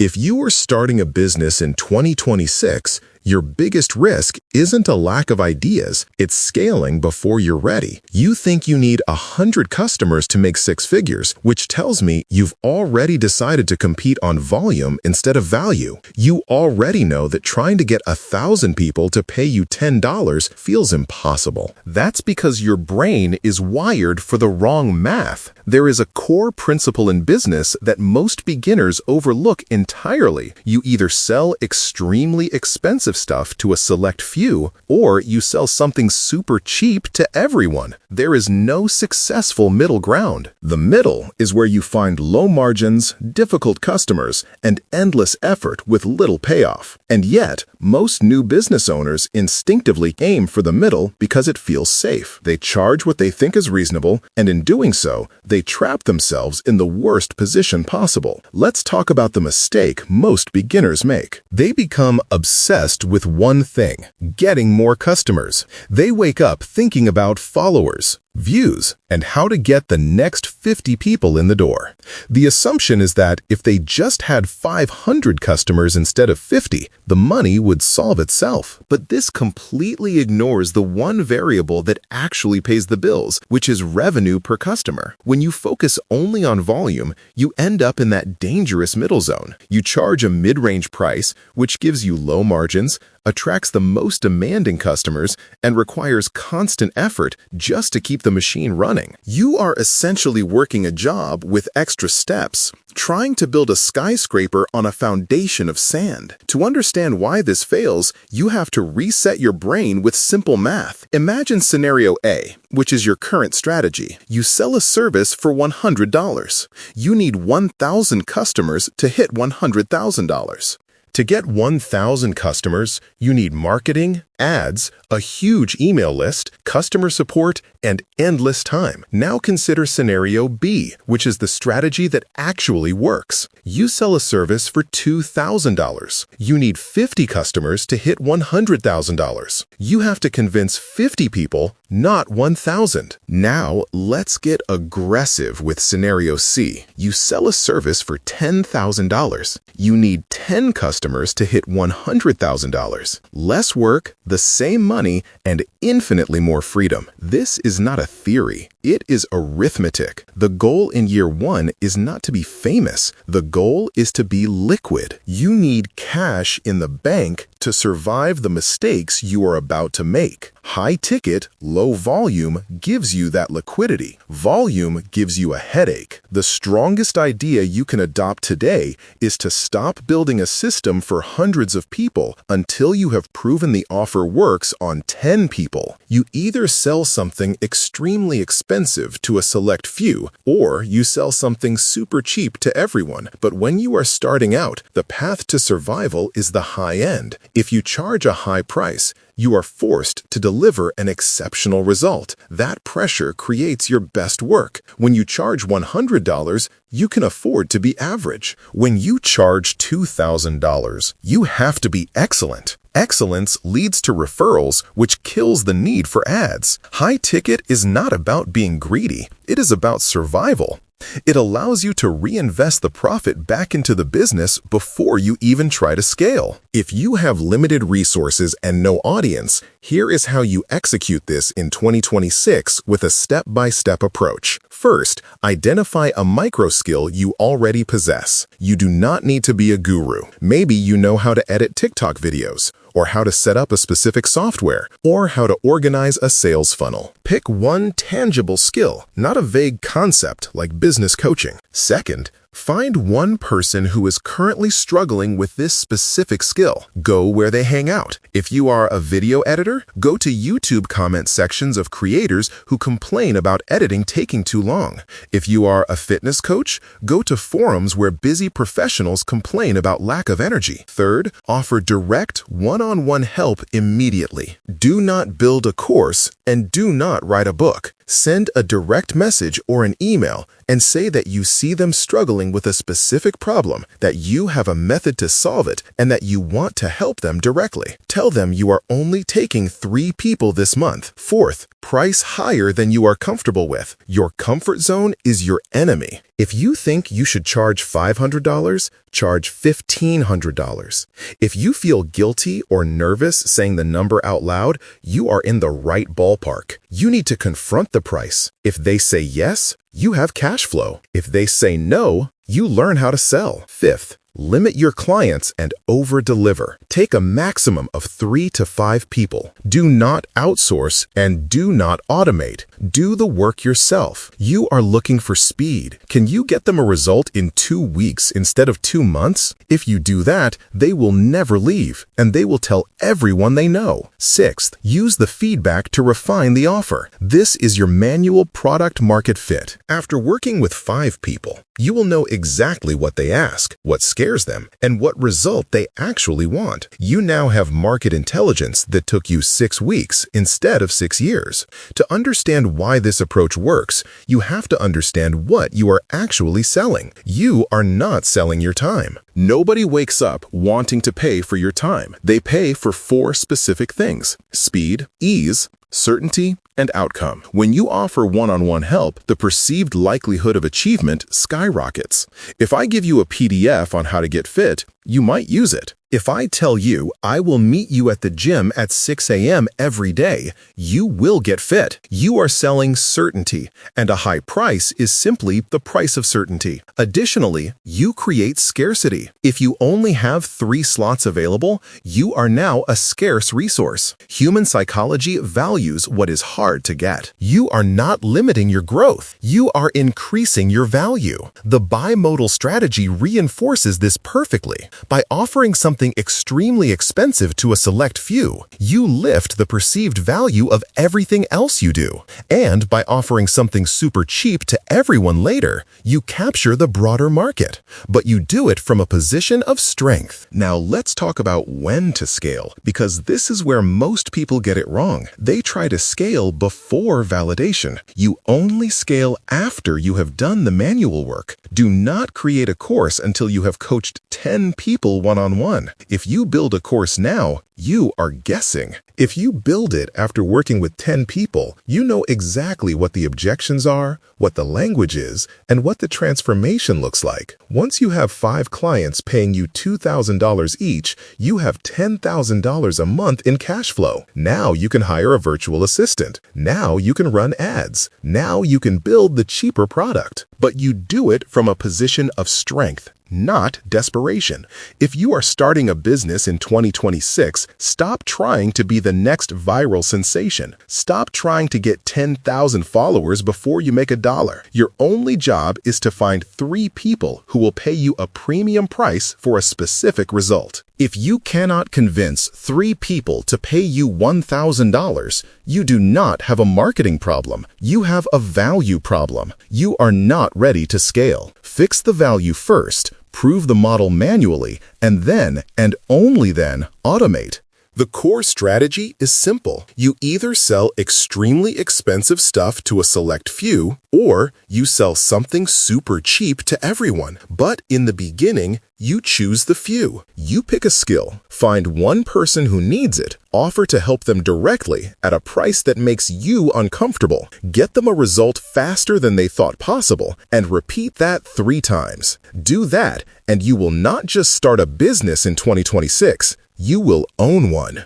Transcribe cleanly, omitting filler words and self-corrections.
If you are starting a business in 2026, your biggest risk isn't a lack of ideas, it's scaling before you're ready. You think you need 100 customers to make six figures, which tells me you've already decided to compete on volume instead of value. You already know that trying to get 1,000 people to pay you $10 feels impossible. That's because your brain is wired for the wrong math. There is a core principle in business that most beginners overlook entirely. You either sell extremely expensive stuff to a select few, or you sell something super cheap to everyone. There is no successful middle ground. The middle is where you find low margins, difficult customers, and endless effort with little payoff. And yet, most new business owners instinctively aim for the middle because it feels safe. They charge what they think is reasonable, and in doing so, they trap themselves in the worst position possible. Let's talk about the mistake most beginners make. They become obsessed with one thing: getting more customers. They wake up thinking about followers, views, and how to get the next 50 people in the door. The assumption is that if they just had 500 customers instead of 50, the money would solve itself. But this completely ignores the one variable that actually pays the bills, which is revenue per customer. When you focus only on volume, you end up in that dangerous middle zone. You charge a mid-range price, which gives you low margins, attracts the most demanding customers, and requires constant effort just to keep the machine running. You are essentially working a job with extra steps, trying to build a skyscraper on a foundation of sand. To understand why this fails, you have to reset your brain with simple math. Imagine scenario A, which is your current strategy. You sell a service for $100. You need 1,000 customers to hit $100,000. To get 1,000 customers, you need marketing, ads, a huge email list, customer support, and endless time. Now consider scenario B, which is the strategy that actually works. You sell a service for $2,000. You need 50 customers to hit $100,000. You have to convince 50 people, not 1,000. Now, let's get aggressive with scenario C. You sell a service for $10,000. You need 10 customers to hit $100,000. Less work, the same money, and infinitely more freedom. This is not a theory. It is arithmetic. The goal in year one is not to be famous. The goal is to be liquid. You need cash in the bank to survive the mistakes you are about to make. High ticket, low volume gives you that liquidity. Volume gives you a headache. The strongest idea you can adopt today is to stop building a system for hundreds of people until you have proven the offer works on 10 people. You either sell something extremely expensive to a select few, or you sell something super cheap to everyone. But when you are starting out, the path to survival is the high end. If you charge a high price, you are forced to deliver an exceptional result. That pressure creates your best work. When you charge $100, you can afford to be average. When you charge $2,000, you have to be excellent. Excellence leads to referrals, which kills the need for ads. High ticket is not about being greedy. It is about survival. It allows you to reinvest the profit back into the business before you even try to scale. If you have limited resources and no audience, here is how you execute this in 2026 with a step-by-step approach. First, identify a micro skill you already possess. You do not need to be a guru. Maybe you know how to edit TikTok videos, or how to set up a specific software, or how to organize a sales funnel. Pick one tangible skill, not a vague concept like business coaching. Second, find one person who is currently struggling with this specific skill. Go where they hang out. If you are a video editor, go to YouTube comment sections of creators who complain about editing taking too long. If you are a fitness coach, go to forums where busy professionals complain about lack of energy. Third, offer direct one-on-one help immediately. Do not build a course and do not write a book. Send a direct message or an email and say that you see them struggling with a specific problem, that you have a method to solve it, and that you want to help them directly. Tell them you are only taking 3 people this month. Fourth, price higher than you are comfortable with. Your comfort zone is your enemy. If you think you should charge $500, charge $1,500. If you feel guilty or nervous saying the number out loud, you are in the right ballpark. You need to confront the price. If they say yes, you have cash flow. If they say no, you learn how to sell. Fifth, limit your clients and over-deliver. Take a maximum of 3 to 5 people. Do not outsource and do not automate. Do the work yourself. You are looking for speed. Can you get them a result in 2 weeks instead of 2 months? If you do that, they will never leave, and they will tell everyone they know. Sixth, use the feedback to refine the offer. This is your manual product market fit. After working with 5 people, you will know exactly what they ask, what scares them, and what result they actually want. You now have market intelligence that took you 6 weeks instead of 6 years. To understand why this approach works, you have to understand what you are actually selling. You are not selling your time. Nobody wakes up wanting to pay for your time. They pay for 4 specific things: speed, ease, certainty, and outcome. When you offer one-on-one help, the perceived likelihood of achievement skyrockets. If I give you a PDF on how to get fit, you might use it. If I tell you I will meet you at the gym at 6 a.m. every day, you will get fit. You are selling certainty, and a high price is simply the price of certainty. Additionally, you create scarcity. If you only have 3 slots available, you are now a scarce resource. Human psychology values what is hard to get. You are not limiting your growth. You are increasing your value. The bimodal strategy reinforces this perfectly. By offering something extremely expensive to a select few, you lift the perceived value of everything else you do. And by offering something super cheap to everyone later, you capture the broader market. But you do it from a position of strength. Now let's talk about when to scale, because this is where most people get it wrong. They try to scale before validation. You only scale after you have done the manual work. Do not create a course until you have coached 10 people one-on-one. If you build a course now, you are guessing. If you build it after working with 10 people, you know exactly what the objections are, what the language is, and what the transformation looks like. Once you have 5 clients paying you $2,000 each, you have $10,000 a month in cash flow. Now you can hire a virtual assistant. Now you can run ads. Now you can build the cheaper product. But you do it from a position of strength, not desperation. If you are starting a business in 2026, stop trying to be the next viral sensation. Stop trying to get 10,000 followers before you make $1. Your only job is to find 3 people who will pay you a premium price for a specific result. If you cannot convince 3 people to pay you $1,000, you do not have a marketing problem. You have a value problem. You are not ready to scale. Fix the value first, prove the model manually, and then, and only then, automate. The core strategy is simple. You either sell extremely expensive stuff to a select few, or you sell something super cheap to everyone. But in the beginning, you choose the few. You pick a skill, find one person who needs it, offer to help them directly at a price that makes you uncomfortable, get them a result faster than they thought possible, and repeat that 3 times. Do that, and you will not just start a business in 2026, you will own one.